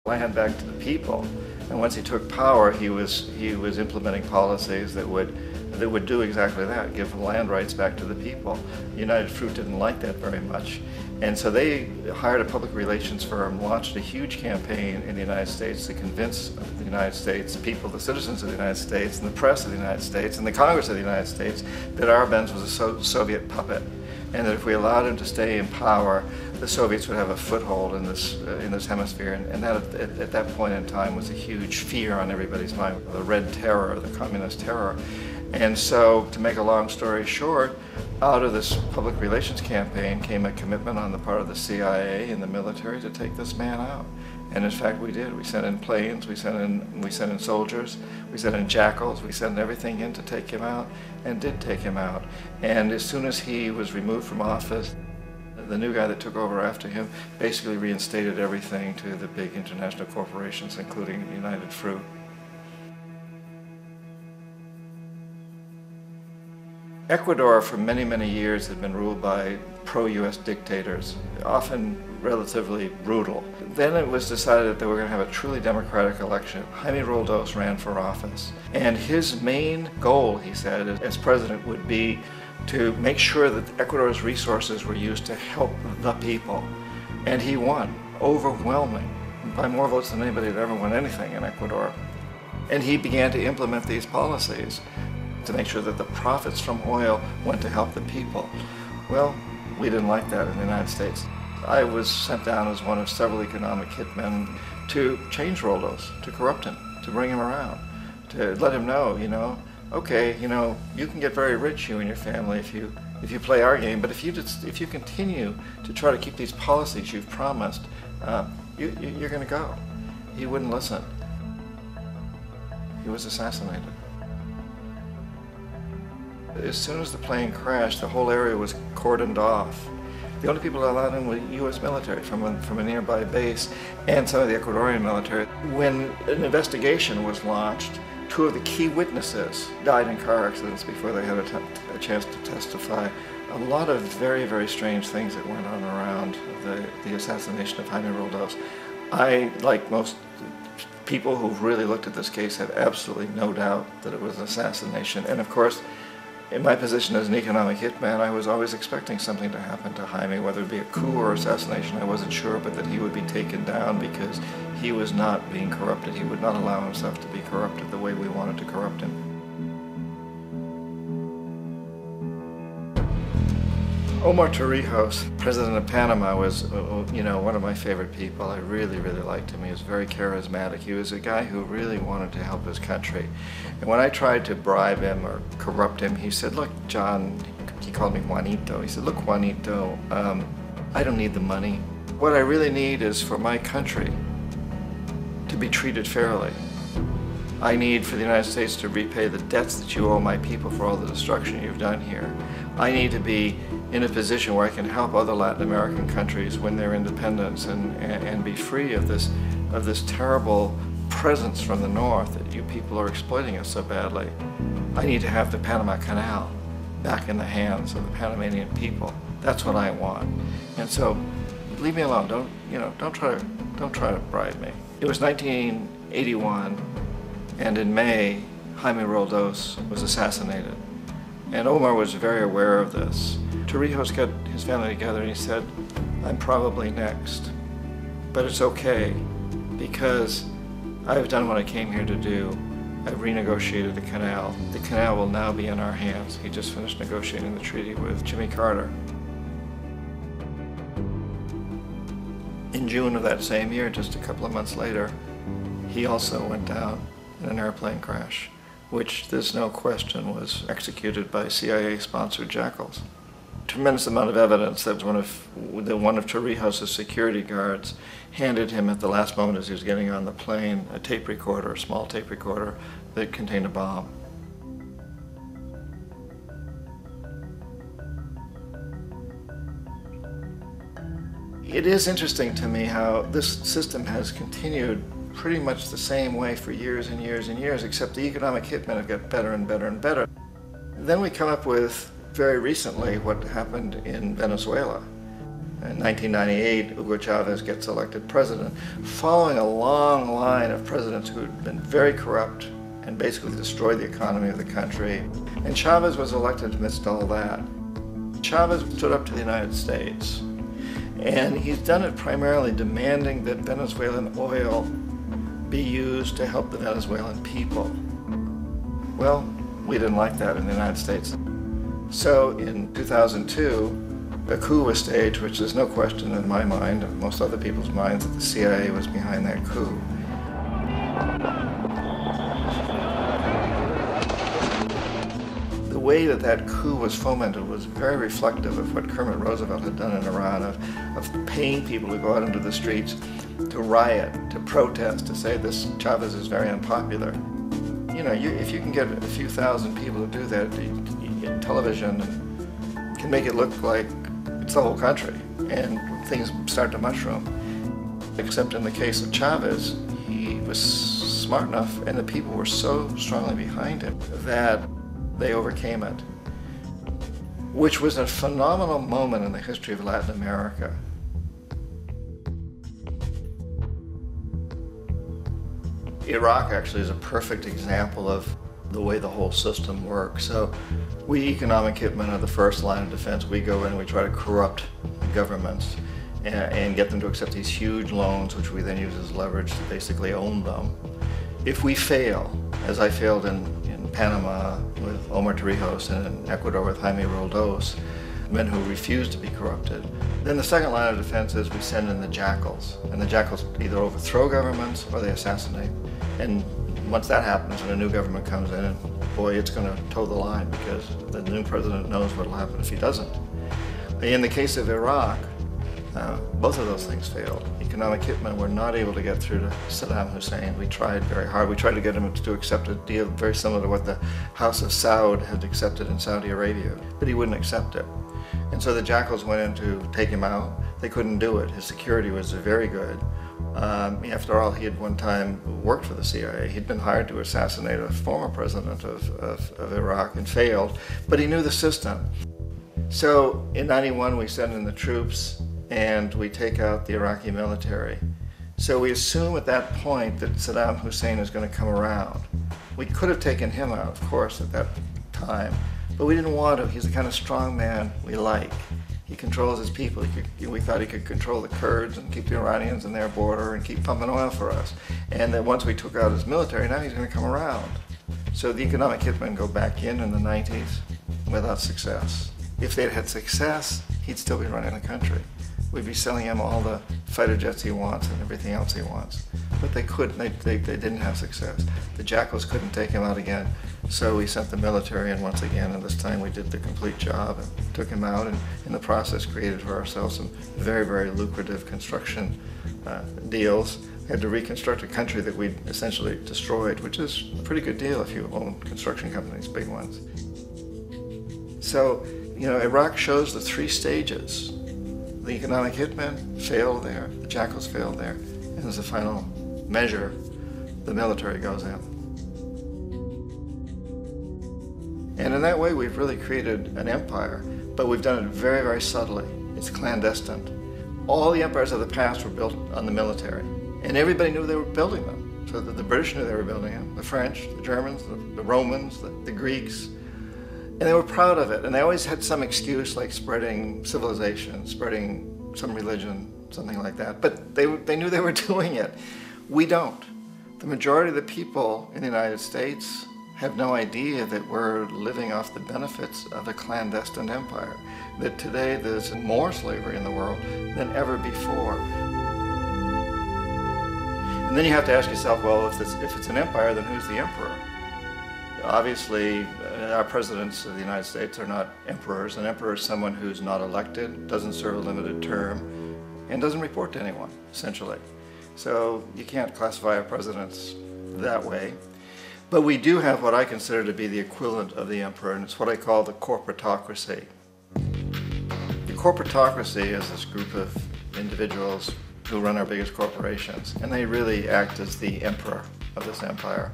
land back to the people. And once he took power, he was implementing policies that would do exactly that, give land rights back to the people. United Fruit didn't like that very much. And so they hired a public relations firm, launched a huge campaign in the United States to convince the United States people, the citizens of the United States, and the press of the United States, and the Congress of the United States, that Arbenz was a Soviet puppet. And that if we allowed him to stay in power, the Soviets would have a foothold in this hemisphere. And that, at that point in time, was a huge fear on everybody's mind, the Red Terror, the Communist terror. And so, to make a long story short, out of this public relations campaign came a commitment on the part of the CIA and the military to take this man out. And in fact, we did. We sent in planes, we sent in soldiers, we sent in jackals, we sent everything in to take him out, and did take him out. And as soon as he was removed from office, the new guy that took over after him basically reinstated everything to the big international corporations, including United Fruit. Ecuador for many, many years had been ruled by pro-US dictators, often relatively brutal. Then it was decided that they were going to have a truly democratic election. Jaime Roldos ran for office. And his main goal, he said, as president would be to make sure that Ecuador's resources were used to help the people. And he won, overwhelming, by more votes than anybody had ever won anything in Ecuador. And he began to implement these policies to make sure that the profits from oil went to help the people. Well, we didn't like that in the United States. I was sent down as one of several economic hitmen to change Roldos, to corrupt him, to bring him around, to let him know, okay, you can get very rich, you and your family, if you play our game, but if you continue to try to keep these policies you've promised, you're going to go. He wouldn't listen. He was assassinated. As soon as the plane crashed, the whole area was cordoned off. The only people allowed in were U.S. military from a nearby base and some of the Ecuadorian military. When an investigation was launched, two of the key witnesses died in car accidents before they had a chance to testify. A lot of very, very strange things that went on around the assassination of Jaime Roldos. I, like most people who've really looked at this case, have absolutely no doubt that it was an assassination. And of course, in my position as an economic hitman, I was always expecting something to happen to Jaime, whether it be a coup or assassination, I wasn't sure, but that he would be taken down because he was not being corrupted. He would not allow himself to be corrupted the way we wanted to corrupt him. Omar Torrijos, president of Panama, was one of my favorite people. I really, really liked him. He was very charismatic. He was a guy who really wanted to help his country. And when I tried to bribe him or corrupt him, he said, look, John, he called me Juanito. He said, look, Juanito, I don't need the money. What I really need is for my country to be treated fairly. I need for the United States to repay the debts that you owe my people for all the destruction you've done here. I need to be in a position where I can help other Latin American countries win their independence and be free of this terrible presence from the north that you people are exploiting us so badly. I need to have the Panama Canal back in the hands of the Panamanian people. That's what I want. And so, leave me alone. Don't try to bribe me. It was 1981, and in May, Jaime Roldos was assassinated. And Omar was very aware of this. Torrijos got his family together and he said, I'm probably next, but it's okay because I've done what I came here to do. I've renegotiated the canal. The canal will now be in our hands. He just finished negotiating the treaty with Jimmy Carter. In June of that same year, just a couple of months later, he also went down in an airplane crash, which there's no question was executed by CIA-sponsored jackals. Tremendous amount of evidence that one of Torrijos' security guards handed him at the last moment as he was getting on the plane a tape recorder, a small tape recorder that contained a bomb. It is interesting to me how this system has continued pretty much the same way for years and years and years, except the economic hitmen have got better and better and better. Then we come up with, very recently, what happened in Venezuela. In 1998, Hugo Chavez gets elected president, following a long line of presidents who had been very corrupt and basically destroyed the economy of the country. And Chavez was elected amidst all that. Chavez stood up to the United States, and he's done it primarily demanding that Venezuelan oil be used to help the Venezuelan people. Well, we didn't like that in the United States. So in 2002, a coup was staged, which there's no question in my mind, and most other people's minds, that the CIA was behind that coup. The way that that coup was fomented was very reflective of what Kermit Roosevelt had done in Iran, of paying people to go out into the streets to riot, to protest, to say this Chavez is very unpopular. You know, if you can get a few thousand people to do that in television, can make it look like it's the whole country, and things start to mushroom. Except in the case of Chavez, he was smart enough, and the people were so strongly behind him that they overcame it, which was a phenomenal moment in the history of Latin America. Iraq actually is a perfect example of the way the whole system works. So we economic hitmen are the first line of defense. We go in and we try to corrupt governments and get them to accept these huge loans, which we then use as leverage to basically own them. If we fail, as I failed in Panama with Omar Torrijos and in Ecuador with Jaime Roldos, men who refuse to be corrupted, then the second line of defense is we send in the jackals. And the jackals either overthrow governments or they assassinate. And once that happens and a new government comes in, and boy, it's going to toe the line, because the new president knows what will happen if he doesn't. In the case of Iraq, both of those things failed. Economic hitmen were not able to get through to Saddam Hussein. We tried very hard. We tried to get him to accept a deal very similar to what the House of Saud had accepted in Saudi Arabia, but he wouldn't accept it. And so the jackals went in to take him out. They couldn't do it. His security was very good. After all, he had one time worked for the CIA. He'd been hired to assassinate a former president of Iraq and failed, but he knew the system. So in '91, we send in the troops and we take out the Iraqi military. So we assume at that point that Saddam Hussein is going to come around. We could have taken him out, of course, at that time, but we didn't want to. He's the kind of strong man we like. He controls his people. We thought he could control the Kurds and keep the Iranians in their border and keep pumping oil for us. And then once we took out his military, now he's going to come around. So the economic hitmen go back in the 90s without success. If they'd had success, he'd still be running the country. We'd be selling him all the fighter jets he wants and everything else he wants. But they couldn't. They didn't have success. The jackals couldn't take him out again. So we sent the military in once again, and this time we did the complete job and took him out, and in the process created for ourselves some very, very lucrative construction deals. We had to reconstruct a country that we'd essentially destroyed, which is a pretty good deal if you own construction companies, big ones. So, you know, Iraq shows the three stages. The economic hitmen failed there, the jackals failed there, and as a final measure, the military goes in. And in that way, we've really created an empire, but we've done it very, very subtly. It's clandestine. All the empires of the past were built on the military, and everybody knew they were building them. So that the British knew they were building them, the French, the Germans, the Romans, the Greeks, and they were proud of it. And they always had some excuse, like spreading civilization, spreading some religion, something like that. But they knew they were doing it. We don't. The majority of the people in the United States have no idea that we're living off the benefits of a clandestine empire, that today there's more slavery in the world than ever before. And then you have to ask yourself, well, if it's an empire, then who's the emperor? Obviously, our presidents of the United States are not emperors. An emperor is someone who's not elected, doesn't serve a limited term, and doesn't report to anyone, essentially. So you can't classify our presidents that way. But we do have what I consider to be the equivalent of the emperor, and it's what I call the corporatocracy. The corporatocracy is this group of individuals who run our biggest corporations, and they really act as the emperor of this empire.